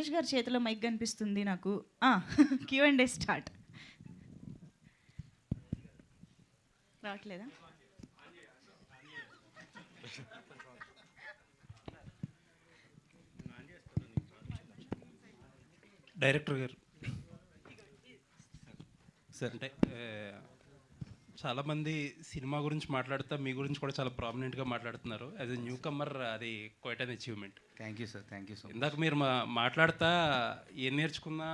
మహేష్ గారి చేతిలో మైక్ కనిపిస్తుంది నాకు. Q and A start. రావట్లేదా? డైరెక్టర్ గారు సార్, అంటే చాలామంది సినిమా గురించి మాట్లాడుతా మీ గురించి కూడా చాలా ప్రామినెంట్గా మాట్లాడుతున్నారు. యాజ్ ఎ న్యూ కమ్మర్ అది quiet an achievement. Thank you sir, thank you so much. ఇందాక మీరు మాట్లాడుతా ఏం నేర్చుకున్నా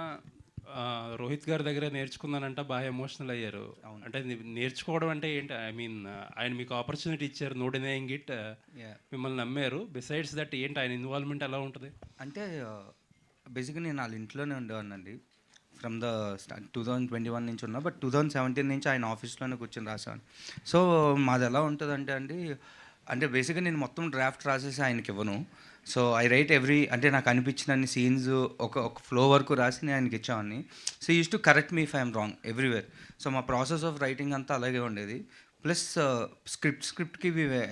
రోహిత్ గారి దగ్గర నేర్చుకున్నానంట, బాగా ఎమోషనల్ అయ్యారు. అంటే నేర్చుకోవడం అంటే ఏంటి? ఐ మీన్ ఆయన మీకు ఆపర్చునిటీ ఇచ్చారు, నో డినయింగ్ ఇట్, మిమ్మల్ని నమ్మారు. బిసైడ్స్ దట్ ఏంటి ఆయన ఇన్వాల్వ్మెంట్ ఎలా ఉంటుంది? అంటే బేసిక్గా నేను వాళ్ళ ఇంట్లోనే ఉండేవాడినండి ఫ్రమ్ ద 2021 నుంచి ఉన్నా, బట్ 2017 నుంచి ఆయన ఆఫీస్లోనే కూర్చొని రాశాను. సో మాది ఎలా ఉంటుందంటే అంటే బేసిక్గా నేను మొత్తం డ్రాఫ్ట్ రాసేసి ఆయనకి ఇవ్వను. సో ఐ రైట్ అంటే నాకు అనిపించిన అన్ని సీన్స్ ఒక ఫ్లో వరకు రాసి నేను ఆయనకి ఇచ్చామని. So use to correct me if I'm wrong everywhere. So మా ప్రాసెస్ ఆఫ్ రైటింగ్ అంతా అలాగే ఉండేది. ప్లస్ స్క్రిప్ట్కి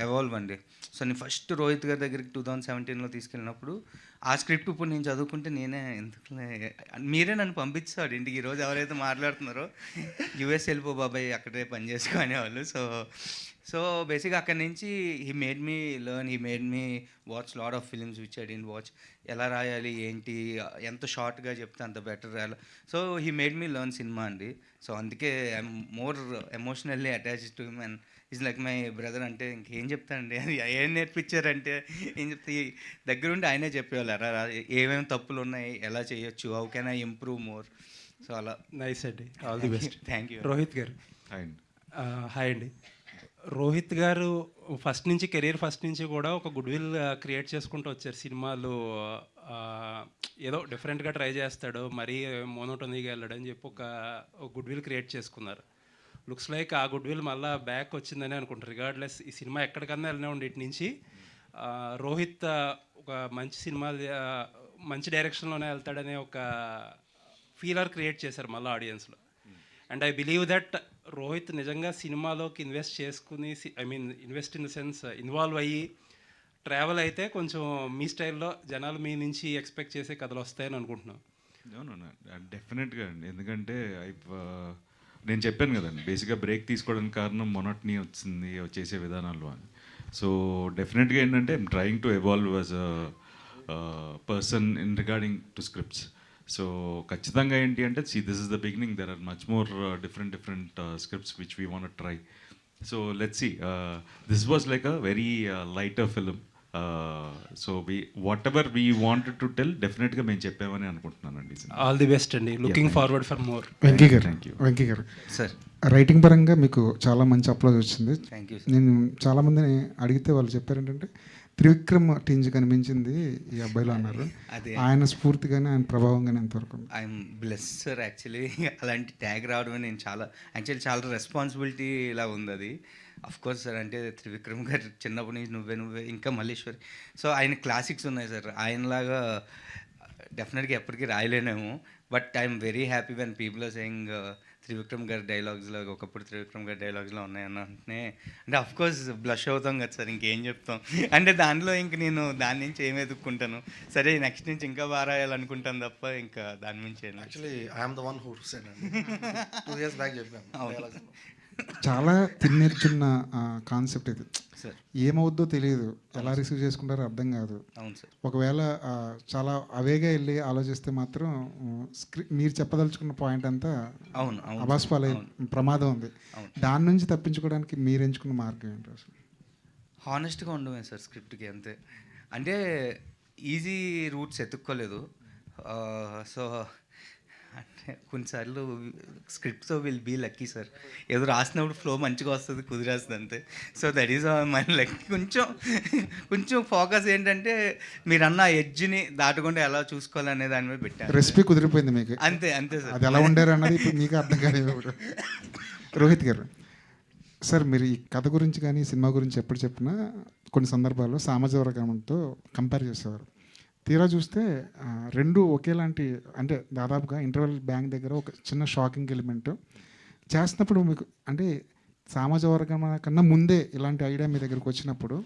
ఎవాల్వ్ అండి. సో నేను ఫస్ట్ రోహిత్ గారి దగ్గరికి 2017లో తీసుకెళ్ళినప్పుడు ఆ స్క్రిప్ట్ ఇప్పుడు నేను చదువుకుంటే నేనే మీరే నన్ను పంపించాడు ఇంటికి. ఈరోజు ఎవరైతే మాట్లాడుతున్నారో యూఎస్ వెళ్ళిపో బాబాయ్, అక్కడే పని చేసుకునేవాళ్ళు. సో బేసిక్గా అక్కడి నుంచి he made me learn, he made me watch lot of films which I didn't watch. ఎలా రాయాలి ఏంటి, ఎంత షార్ట్గా చెప్తే అంత బెటర్ రాయాలి. So he made me learn cinema అండి. సో అందుకే I'm more emotionally attached to him and is like my brother. అంటే ఇంకేం చెప్తానండి, ఏం నేర్పించారంటే ఏం చెప్తే దగ్గరుండి ఆయనే చెప్పేవాళ్ళు, ఎరా ఏమేమి తప్పులు ఉన్నాయి, ఎలా చేయొచ్చు, how can I improve more. So అలా. నైస్ అండి, all the best. Thank you. Rohit గారు హాయ్ అండి. రోహిత్ గారు కెరీర్ ఫస్ట్ నుంచి కూడా ఒక గుడ్ విల్ క్రియేట్ చేసుకుంటూ వచ్చారు. సినిమాలు ఏదో డిఫరెంట్గా ట్రై చేస్తాడు, మరీ మోనోటోనీగా వెళ్ళడని చెప్పి ఒక గుడ్ విల్ క్రియేట్ చేసుకున్నారు. లుక్స్ లైక్ ఆ గుడ్ విల్ మళ్ళీ బ్యాక్ వచ్చిందని అనుకుంటారు. రిగార్డ్లెస్ ఈ సినిమా ఎక్కడికన్నా వెళ్ళినా ఉండి ఇటు నుంచి రోహిత్ ఒక మంచి సినిమా మంచి డైరెక్షన్లోనే వెళ్తాడనే ఒక ఫీలర్ క్రియేట్ చేశారు మళ్ళీ ఆడియన్స్లో. And I believe that Rohit నిజంగా సినిమాలోకి ఇన్వెస్ట్ చేసుకుని, invest in the sense involve అయ్యి ట్రావెల్ అయితే కొంచెం మీ స్టైల్లో జనాలు మీ నుంచి ఎక్స్పెక్ట్ చేసే కథలు వస్తాయని అనుకుంటున్నాను. డెఫినెట్గా అండి, ఎందుకంటే నేను చెప్పాను కదండి, బేసిక్గా బ్రేక్ తీసుకోవడానికి కారణం మొనోటనీ వచ్చింది చేసే విధానాల్లో అని. సో డెఫినెట్గా ఏంటంటే I'm trying to evolve as a person in regarding to scripts. So ఖచ్చితంగా ఏంటి అంటే this is the beginning, there are much more different scripts which we want try. So let's see, this was like a very lighter film. So whatever we wanted to tell డెఫినెట్గా మేము చెప్పామని అనుకుంటున్నానండి. All the best అండి, looking forward for more. Venky గారు sir, writing పరంగా మీకు చాలా మంచి అప్లోజ్ వచ్చింది. Thank you. నేను చాలామందిని అడిగితే వాళ్ళు చెప్పారు ఏంటంటే త్రివిక్రమ్ టింజ్ కనిపించింది ఈ అబ్బాయిలో అన్నారు. ఆయన స్ఫూర్తిగానే, ఆయన ప్రభావంగానే ఎంతవరకు? I'm bless sir. యాక్చువల్లీ అలాంటి ట్యాగ్ రావడమే నేను చాలా రెస్పాన్సిబిలిటీ ఇలా ఉంది అది. అఫ్ కోర్స్ సార్, అంటే త్రివిక్రమ్ గారు చిన్నప్పటి నుంచి నువ్వే ఇంకా మల్లేశ్వరి, సో ఆయన క్లాసిక్స్ ఉన్నాయి సార్. ఆయనలాగా డెఫినెట్గా ఎప్పటికీ రాయలేనేమో. But I'm very happy when people are saying Trivikram గారి డైలాగ్స్లో ఒకప్పుడు త్రివిక్రమ్ గారి డైలాగ్స్లో ఉన్నాయన్న అంటే అఫ్ కోర్స్ బ్లష్ అవుతాం కదా సార్, ఇంకేం చెప్తాం. అంటే దానిలో ఇంక నేను దాని నుంచి ఏమి ఎదుక్కుంటాను, సరే నెక్స్ట్ నుంచి ఇంకా బాగా రాయాలనుకుంటాను తప్ప ఇంకా దాని నుంచి actually I'm the one who said 2 years back చెప్పాను. చాలా తిన్నేర్చున్న కాన్సెప్ట్ ఇది సార్. ఏమవుద్దో తెలియదు, ఎలా రిసీవ్ చేసుకుంటారో అర్థం కాదు. అవును సార్. ఒకవేళ చాలా అవేగా వెళ్ళి ఆలోచిస్తే మాత్రం మీరు చెప్పదలుచుకున్న పాయింట్ అంతా అవును అబాస్పాలే ప్రమాదం ఉంది. దాని నుంచి తప్పించుకోవడానికి మీరు ఎంచుకున్న మార్గం ఏంటో? అసలు హానెస్ట్గా ఉండమే సార్ స్క్రిప్ట్కి, అంతే. అంటే ఈజీ రూట్స్ ఎత్తుక్కోలేదు. సో అంటే కొన్నిసార్లు స్క్రిప్ట్తో విల్ బీ లక్కీ సార్. ఏదో రాసినప్పుడు ఫ్లో మంచిగా వస్తుంది, కుదిరేస్తుంది అంతే. So that is my lucky. కొంచెం ఫోకస్ ఏంటంటే మీరు అన్న ఎడ్జ్ని దాటకుండా ఎలా చూసుకోవాలనే దాని మీద పెట్టారు. రెసిపీ కుదిరిపోయింది మీకు, అంతే సార్. అది ఎలా ఉండారు అన్నది ఇప్పుడు మీకు అర్థం కాలేదు. రోహిత్ గారు సార్, మీరు ఈ కథ గురించి కానీ సినిమా గురించి ఎప్పుడు చెప్పినా కొన్ని సందర్భాల్లో సామాజిక వర్గంతో కంపేర్ చేసేవారు. తీరా చూస్తే రెండు ఒకేలాంటి, అంటే దాదాపుగా ఇంటర్వెల్ బ్యాంక్ దగ్గర ఒక చిన్న షాకింగ్ ఎలిమెంట్ చేస్తున్నప్పుడు మీకు అంటే సామాజిక వర్గం కన్నా ముందే ఇలాంటి ఐడియా మీ దగ్గరకు వచ్చినప్పుడు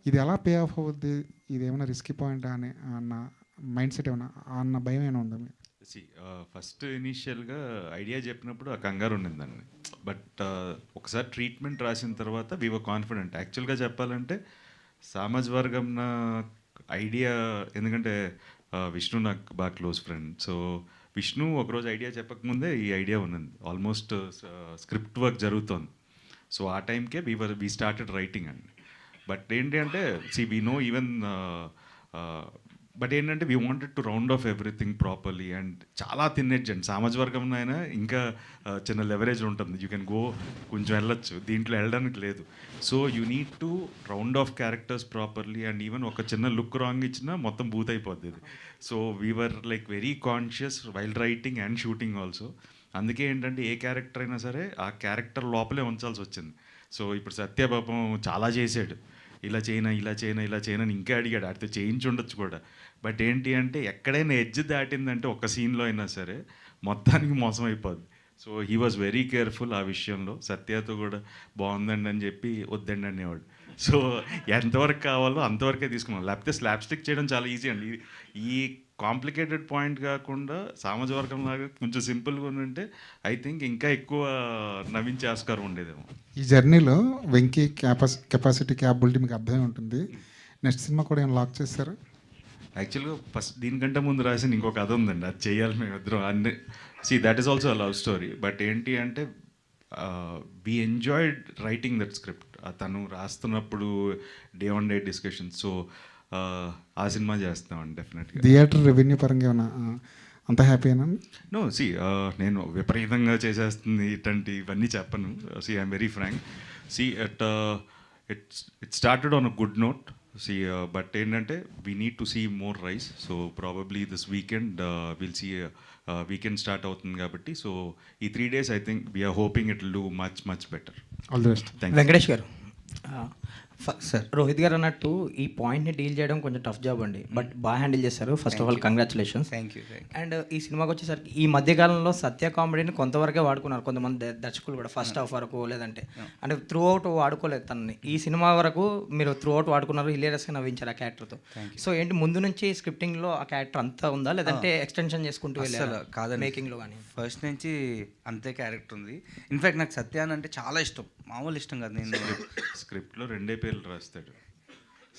ఇది ఎలా పే ఆఫ్ అవుద్ది, ఇది ఏమైనా రిస్కీ పాయింట్ అని అన్న మైండ్ సెట్ ఏమైనా అన్న భయం ఏమైనా ఉందా మీకు? సి ఫస్ట్ ఇనీషియల్గా ఐడియా చెప్పినప్పుడు ఆ కంగారు ఉండిందండి. బట్ ఒకసారి ట్రీట్మెంట్ రాసిన తర్వాత వీ వర్ కాన్ఫిడెంట్. యాక్చువల్గా చెప్పాలంటే సామాజ్ వర్గం నా ఐడియా, ఎందుకంటే విష్ణు నాకు బాగా క్లోజ్ ఫ్రెండ్. సో విష్ణు ఒకరోజు ఐడియా చెప్పకముందే ఈ ఐడియా ఉన్నది. ఆల్మోస్ట్ స్క్రిప్ట్ వర్క్ జరుగుతోంది. సో ఆ టైంకే వీ స్టార్టెడ్ రైటింగ్ అండి. బట్ ఏంటి అంటే వీ నో ఈవెన్ బట్ ఏంటంటే we wanted to round of everything properly. And చాలా తినేజ్ అండి సామాజ వర్గంలో అయినా ఇంకా చిన్న లెవరేజ్ ఉంటుంది. యూ కెన్ గో, కొంచెం వెళ్ళొచ్చు, దీంట్లో వెళ్ళడానికి లేదు. So you need to round of characters properly. And even ఒక చిన్న లుక్ రాంగ్ ఇచ్చినా మొత్తం బూత్ అయిపోద్ది ఇది. So we were like very conscious while writing and shooting also. అందుకే ఏంటంటే ఏ క్యారెక్టర్ అయినా సరే ఆ క్యారెక్టర్ లోపలే ఉంచాల్సి వచ్చింది. సో ఇప్పుడు సత్యపాపం చాలా చేశాడు, ఇలా చేయనా ఇలా చేయనా ఇలా చేయనా అని ఇంకా అడిగాడు, ఆడితో చేయించి ఉండొచ్చు కూడా. బట్ ఏంటి అంటే ఎక్కడైనా ఎడ్జ్ దాటిందంటే ఒక సీన్లో అయినా సరే మొత్తానికి మోసం అయిపోద్ది. So he was very careful ఆ విషయంలో. సత్యతో కూడా బాగుందండి అని చెప్పి వద్దండి అనేవాడు. సో ఎంతవరకు కావాలో అంతవరకే తీసుకున్నాం. లేకపోతే స్లాబ్ స్టిక్ చేయడం చాలా ఈజీ అండి. ఈ కాంప్లికేటెడ్ పాయింట్ కాకుండా సామాజ వర్గం లాగా కొంచెం సింపుల్గా ఉంటే ఐ థింక్ ఇంకా ఎక్కువ నవ్వించే ఆస్కారం ఉండేదేమో. ఈ జర్నీలో వెంకీ కెపాసిటీ క్యాపబిలిటీ మీకు అర్థమై ఉంటుంది. నెక్స్ట్ సినిమా కూడా ఏమైనా లాక్ చేస్తారా? యాక్చువల్గా ఫస్ట్ దీనికంటే ముందు రాసిన ఇంకో కథ ఉందండి, అది చేయాలి మేము ఇద్దరం అన్ని. That is also a love story. But ఏంటి అంటే we enjoyed writing that script. తను రాస్తున్నప్పుడు day on day discussion. So ఆ సినిమా చేస్తామండి డెఫినెట్గా. థియేటర్ రెవెన్యూ పరంగా ఏమైనా అంత హ్యాపీనా? నో నేను విపరీతంగా చేసేస్తుంది ఇవన్నీ చెప్పను. I'm very frank. It started on a good note. But ఏంటంటే we need to see more rise. So probably this weekend will see weekend start అవుతుంది కాబట్టి. సో ఈ 3 days I think we're hoping it will do much better. All the best. Venkatesh garu, sir Rohit గారు అన్నట్టు ఈ పాయింట్ని deal చేయడం కొంచెం టఫ్ జాబ్ అండి, బట్ బాగా హ్యాండిల్ చేస్తారు. First of all congratulations. Thank you. And ఈ సినిమాకి వచ్చేసరికి ఈ మధ్యకాలంలో సత్య కామెడీని కొంతవరకే వాడుకున్నారు కొంతమంది దర్శకులు కూడా, ఫస్ట్ హాఫ్ వరకు, లేదంటే అంటే త్రూ అవుట్ వాడుకోలేదు తనని. ఈ సినిమా వరకు మీరు త్రూ అవుట్ వాడుకున్నారు, హిలేరియస్గా నవ్వించారు ఆ క్యారెక్టర్తో. సో ఏంటి ముందు నుంచి స్క్రిప్టింగ్లో ఆ క్యారెక్టర్ అంతా ఉందా, లేదంటే ఎక్స్టెన్షన్ చేసుకుంటూ వెళ్ళారు? కాదండి, మేకింగ్లో కానీ ఫస్ట్ నుంచి అంతే క్యారెక్టర్ ఉంది. ఇన్ఫ్యాక్ట్ నాకు సత్యాన్ అంటే చాలా ఇష్టం, మామూలు ఇష్టం కాదు. నేను స్క్రిప్ట్లో 2 పేర్లు రాస్తాడు.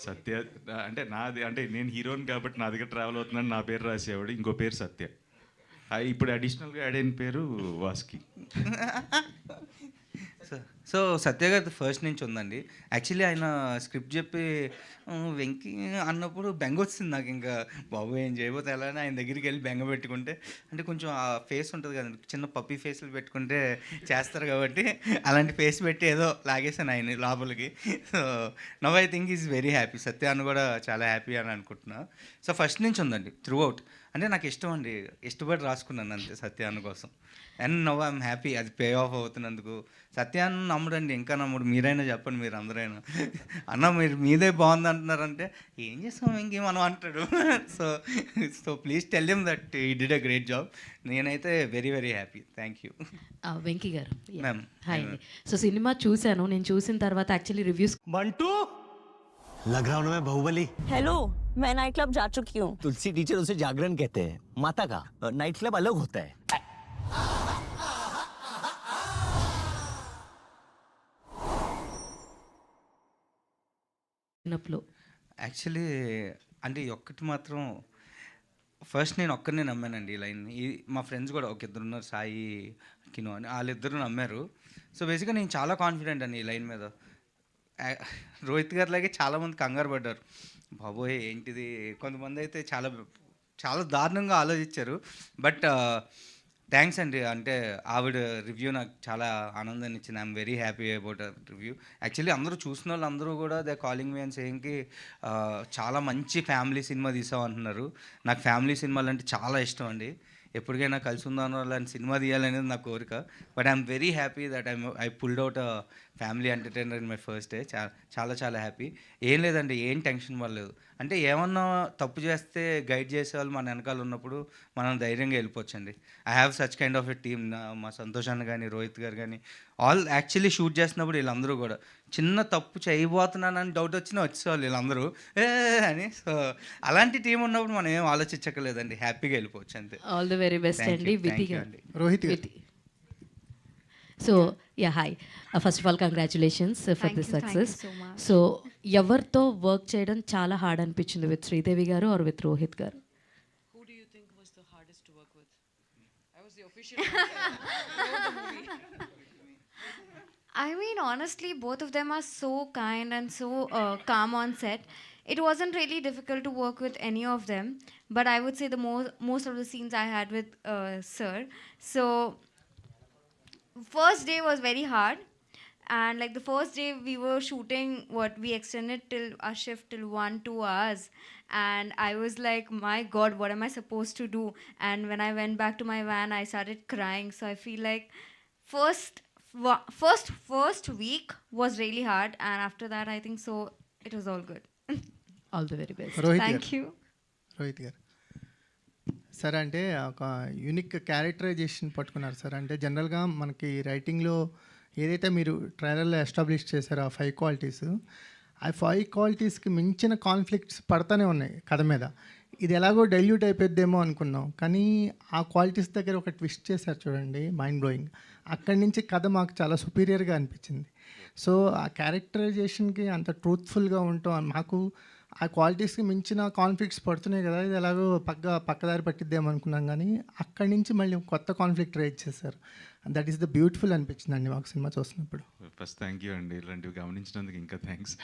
సత్య అంటే నాది, అంటే నేను హీరోని కాబట్టి నా దగ్గర ట్రావెల్ అవుతున్నాను, నా పేరు రాసేవాడు. ఇంకో పేరు సత్య. ఇప్పుడు అడిషనల్గా యాడ్ అయిన పేరు వాస్కి. సో సత్య గారి ఫస్ట్ నుంచి ఉందండి. యాక్చువల్లీ ఆయన స్క్రిప్ట్ చెప్పి వెంకీ అన్నప్పుడు బెంగ వచ్చింది నాకు. ఇంకా బాబు ఏం చేయబోతే ఎలా అని ఆయన దగ్గరికి వెళ్ళి బెంగ పెట్టుకుంటే, అంటే కొంచెం ఆ ఫేస్ ఉంటుంది కదండి, చిన్న పప్పీ ఫేస్లు పెట్టుకుంటే చేస్తారు కాబట్టి అలాంటి ఫేస్ పెట్టి ఏదో లాగేసాను ఆయన లోపలికి. So now I think is very happy. Satya అన్న కూడా చాలా హ్యాపీ అని అనుకుంటున్నా. సో ఫస్ట్ నుంచి ఉందండి త్రూ అవుట్. అంటే నాకు ఇష్టం అండి, ఇష్టపడి రాసుకున్నాను అంతే సత్యాన్న కోసం. అండ్ నవ్ ఐఎమ్ హ్యాపీ అది పే ఆఫ్ అవుతున్నందుకు. సత్యాన్ని నమ్ముడండి, ఇంకా నమ్ముడు. మీరైనా చెప్పండి, మీరు అందరైనా అన్న మీరు మీదే బాగుంది అంటున్నారంటే ఏం చేస్తాం ఇంకేం మనం అంటాడు. So please tell him that he did a great job. నేనైతే very very happy. Thank you. Venky garu, ma'am. Hi అండి. సో సినిమా చూశాను, నేను చూసిన తర్వాత యాక్చువల్లీ రివ్యూస్ बंटू लग रहा हूं ना मैं बाहुबली। हेलो, मैं नाइट क्लब जा चुकी हूँ। तुलसी टीचर उसे जागरण कहते हैं, माता का नाइट क्लब अलग होता है। యాక్చువల్లీ అంటే ఈ ఒక్కటి మాత్రం ఫస్ట్ నేను ఒక్కరినే నమ్మానండి ఈ లైన్ని. మా ఫ్రెండ్స్ కూడా ఒక ఇద్దరు ఉన్నారు, సాయి కినో అని, వాళ్ళిద్దరు నమ్మారు. సో బేసిక్గా నేను చాలా కాన్ఫిడెంట్ అండి ఈ లైన్ మీద. రోహిత్ గారి లాగే చాలామంది కంగారు పడ్డారు, బాబోయ్ ఏంటిది. కొంతమంది అయితే చాలా చాలా దారుణంగా ఆలోచించారు. బట్ థ్యాంక్స్ అండి, అంటే ఆవిడ రివ్యూ నాకు చాలా ఆనందాన్ని ఇచ్చింది. I'm very happy about review. Actually అందరూ చూసిన వాళ్ళు అందరూ కూడా దే కాలింగ్ మీ అండ్ సేయింగ్కి చాలా మంచి ఫ్యామిలీ సినిమా తీసావు అంటున్నారు. నాకు ఫ్యామిలీ సినిమాలు అంటే చాలా ఇష్టం అండి. ఎప్పటికైనా కలిసి ఉందానో అలాంటి సినిమా తీయాలనేది నా కోరిక. But I'm very happy that I pulled out a family entertainer in my first day. చాలా చాలా హ్యాపీ. ఏం లేదండి, ఏం టెన్షన్ పడలేదు. అంటే ఏమన్నా తప్పు చేస్తే గైడ్ చేసేవాళ్ళు మన వెనకాల ఉన్నప్పుడు మనం ధైర్యంగా వెళ్ళిపోవచ్చండి. I have such kind of a team. మా సంతోష్ అన్న కానీ, రోహిత్ గారు కానీ, ఆల్ యాక్చువల్లీ షూట్ చేసినప్పుడు వీళ్ళందరూ కూడా చిన్న తప్పు చేయబోతున్నానని డౌట్ వచ్చినా వచ్చేవాళ్ళు వీళ్ళందరూ అని. సో అలాంటి టీం ఉన్నప్పుడు మనం ఏం ఆలోచించక్కర్లేదండి, హ్యాపీగా వెళ్ళిపోవచ్చు అంతే. ఆల్ ది వెరీ బెస్ట్ అండి. వితి అండి. Rohit so yeah hi, first of all congratulations for this success. So ఎవరితో వర్క్ చేయడం చాలా హార్డ్ అనిపించింది, విత్ శ్రీదేవి గారు ఆర్ విత్ రోహిత్ గారు? Who do you think was the hardest to work with? I was the official. I mean, honestly, both of them are so kind and so calm on set. It wasn't really difficult to work with any of them, but I would say the most of the scenes I had with Sir. So, first day was very hard, and like the first day we were shooting, we extended till our shift till 1-2 hours, and I was like, my God, what am I supposed to do? And when I went back to my van, I started crying. So I feel like first week was really hard, and after that I think so it was all good. All the very best. Thank you. Rohit గారు sir, అంటే ఒక unique characterisation పట్టుకున్నారు sir. అంటే జనరల్గా మనకి రైటింగ్లో ఏదైతే మీరు ట్రైలర్లో ఎస్టాబ్లిష్ చేశారో ఆ 5 క్వాలిటీస్, ఆ 5 క్వాలిటీస్కి మించిన కాన్ఫ్లిక్ట్స్ పడతానే ఉన్నాయి కథ మీద. ఇది ఎలాగో డైల్యూట్ అయిపోద్దేమో అనుకున్నాం, కానీ ఆ క్వాలిటీస్ దగ్గర ఒక ట్విస్ట్ చేశారు చూడండి, మైండ్ బ్లోయింగ్. అక్కడి నుంచి కథ మాకు చాలా సుపీరియర్గా అనిపించింది. సో ఆ క్యారెక్టరైజేషన్కి అంత ట్రూత్ఫుల్గా ఉంటాం, మాకు ఆ క్వాలిటీస్కి మించిన కాన్ఫ్లిక్ట్స్ పడుతున్నాయి కదా, ఇది ఎలాగో పక్కదారి పట్టిద్దేమో అనుకున్నాం, కానీ అక్కడి నుంచి మళ్ళీ కొత్త కాన్ఫ్లిక్ట్ రైజ్ చేశారు. దట్ ఈస్ ద బ్యూటిఫుల్ అనిపించింది అండి మాకు సినిమా చూస్తున్నప్పుడు. ఫస్ట్ థ్యాంక్ యూ అండి, ఇలాంటివి గమనించినందుకు ఇంకా థ్యాంక్స్.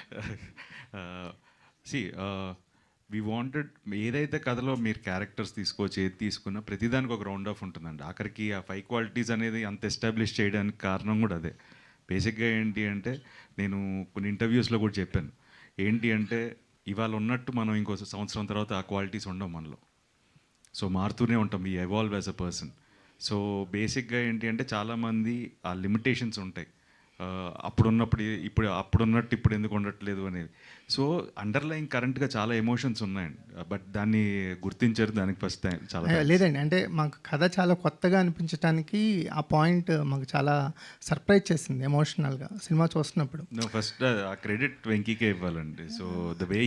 వీ వాంటెడ్, ఏదైతే కథలో మీరు క్యారెక్టర్స్ తీసుకోవచ్చు, ఏది తీసుకున్నా ప్రతిదానికి ఒక రౌండ్ ఆఫ్ ఉంటుందండి. ఆఖరికి ఆ 5 క్వాలిటీస్ అనేది అంత ఎస్టాబ్లిష్ చేయడానికి కారణం కూడా అదే. బేసిక్గా ఏంటి అంటే, నేను కొన్ని ఇంటర్వ్యూస్లో కూడా చెప్పాను, ఏంటి అంటే ఇవాళ ఉన్నట్టు మనం ఇంకో సంవత్సరం తర్వాత ఆ క్వాలిటీస్ ఉండవు మనలో. సో మారుతూనే ఉంటాం, we evolve as a person. So బేసిక్గా ఏంటి అంటే చాలామంది ఆ లిమిటేషన్స్ ఉంటాయి, అప్పుడున్నట్టు ఇప్పుడు ఎందుకు ఉండట్లేదు అనేది. సో అండర్లైన్ కరెంట్గా చాలా ఎమోషన్స్ ఉన్నాయండి, బట్ దాన్ని గుర్తించారు, దానికి ఫస్ట్ టైం చాలా లేదండి. అంటే మాకు కథ చాలా కొత్తగా అనిపించడానికి ఆ పాయింట్ మాకు చాలా సర్ప్రైజ్ చేసింది ఎమోషనల్గా సినిమా చూస్తున్నప్పుడు. ఫస్ట్ ఆ క్రెడిట్ వెంకీకే ఇవ్వాలండి. సో ద వే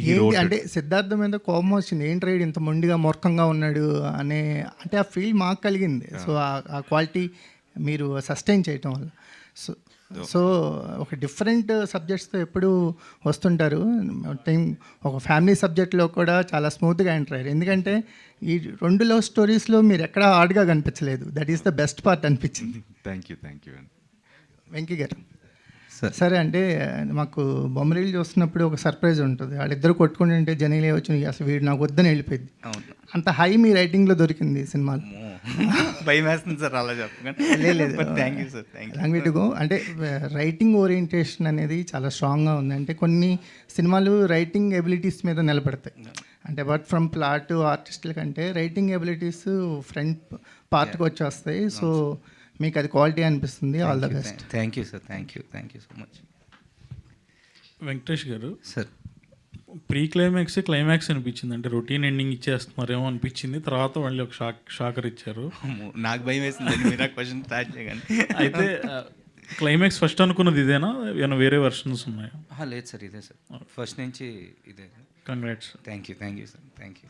అంటే సిద్ధార్థ మీద కోపం వచ్చింది, ఏంటి రైడ్ ఇంత మొండిగా మూర్ఖంగా ఉన్నాడు అనే, అంటే ఆ ఫీల్ మాకు కలిగింది. సో ఆ క్వాలిటీ మీరు సస్టైన్ చేయటం వల్ల. సో ఒక డిఫరెంట్ సబ్జెక్ట్స్తో ఎప్పుడు వస్తుంటారు, టైం ఒక ఫ్యామిలీ సబ్జెక్ట్లో కూడా చాలా స్మూత్గా ఎంటర్ అయ్యారు. ఎందుకంటే ఈ 2 లవ్ స్టోరీస్లో మీరు ఎక్కడా హార్డ్గా కనిపించలేదు, that is the best part అనిపించింది. థ్యాంక్ యూ అండి. వెంకీ గారు సరే, అంటే మాకు బొమ్మరీలు చూస్తున్నప్పుడు ఒక సర్ప్రైజ్ ఉంటుంది, వాళ్ళిద్దరు కొట్టుకుంటుంటే జనీలే వచ్చి అసలు వీడు నాకు వద్దని వెళ్ళిపోయింది. అంత హై మీ రైటింగ్లో దొరికింది సినిమాలో. భయం వేస్తుంది సార్ అలా చెప్పండి. లేదు, thank you sir, thank you. Language go అంటే రైటింగ్ ఓరియంటేషన్ అనేది చాలా స్ట్రాంగ్గా ఉంది. అంటే కొన్ని సినిమాలు రైటింగ్ ఎబిలిటీస్ మీద నిలబడతాయి, అంటే అపార్ట్ ఫ్రమ్ ప్లాట్ ఆర్టిస్టుల కంటే రైటింగ్ ఎబిలిటీస్ ఫ్రంట్ పార్ట్కి వచ్చేస్తాయి. సో మీకు అది క్వాలిటీ అనిపిస్తుంది. All the best. Thank you sir, thank you so much. Venkatesh garu sir, pre climax అనిపించింది, అంటే రొటీన్ ఎండింగ్ ఇచ్చేస్తున్నారేమో అనిపించింది. తర్వాత వాళ్ళు ఒక షాకర్ ఇచ్చారు, నాకు భయం వేసింది మీరు ఆ క్వశ్చన్ స్టార్ట్ చేయగానే. అయితే క్లైమాక్స్ ఫస్ట్ అనుకున్నది ఇదేనా, ఏమైనా వేరే వర్షన్స్ ఉన్నాయా? లేదు సార్, ఇదే సార్, ఫస్ట్ నుంచి ఇదే. Congrats. Thank you sir, thank you.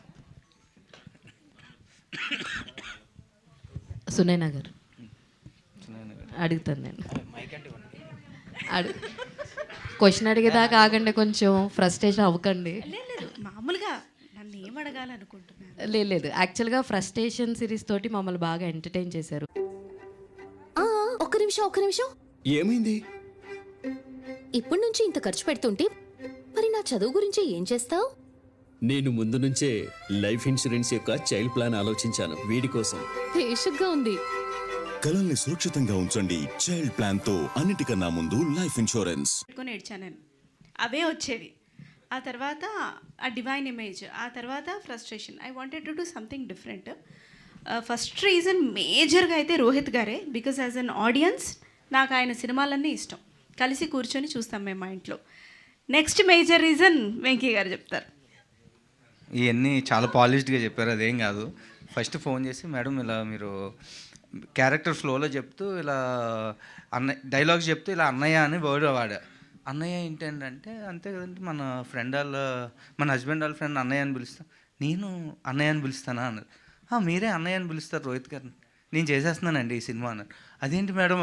Sunaina గారు అడుగుతాను నేను, క్వశ్చన్ అడిగేదాకా ఆగండి, కొంచెం ఫ్రస్ట్రేషన్ అవ్వకండి. మామూలుగా నన్ను ఏం అడగాలనుకుంటున్నాను? లేదు, యాక్చువల్గా ఫ్రస్ట్రేషన్ సిరీస్ తోటి మమ్మల్ని బాగా ఎంటర్టైన్ చేశారు. ఒక్క నిమిషం ఏమైంది? ఇప్పటి నుంచి ఇంత ఖర్చు పెడుతుంటే మరి నా చదువు గురించి ఏం చేస్తావు? నేను ముందు నుంచే లైఫ్ ఇన్సూరెన్స్ యొక్క చైల్డ్ ప్లాన్ ఆలోచించాను వీడి కోసం. భేషుగ్గా ఉంది. కలల్ని సురక్షితంగా ఉంచండి చైల్డ్ ప్లాన్ తో. అన్నిటికన్నా ముందు లైఫ్ ఇన్సూరెన్స్. ఏడ్చాను, అవే వచ్చేవి. ఆ తర్వాత ఆ డివైన్ ఇమేజ్, ఆ తర్వాత frustration. I wanted to do something different. First reason మేజర్గా అయితే రోహిత్ గారే, బికాజ్ యాజ్ అన్ ఆడియన్స్ నాకు ఆయన సినిమాలన్నీ ఇష్టం. కలిసి కూర్చొని చూస్తాం మేము మా ఇంట్లో. నెక్స్ట్ మేజర్ రీజన్ వెంకీ గారు చెప్తారు. ఇవన్నీ చాలా పాలిష్డ్గా చెప్పారు, అదేం కాదు. ఫస్ట్ ఫోన్ చేసి మేడం ఇలా మీరు క్యారెక్టర్ ఫ్లోలో చెప్తూ ఇలా డైలాగ్స్ చెప్తూ ఇలా అన్నయ్య అని వర్డ్ వాడా. అన్నయ్య ఏంటంటే అంతే కదండి, మన ఫ్రెండ్ మన హస్బెండ్ వాళ్ళ ఫ్రెండ్ అన్నయ్య అని పిలుస్తా. నేను అన్నయ్య అని పిలుస్తానా అన్నారు. మీరే అన్నయ్య అని పిలుస్తారు రోహిత్ గారిని, నేను చేసేస్తున్నానండి ఈ సినిమా అన్నారు. అదేంటి మేడం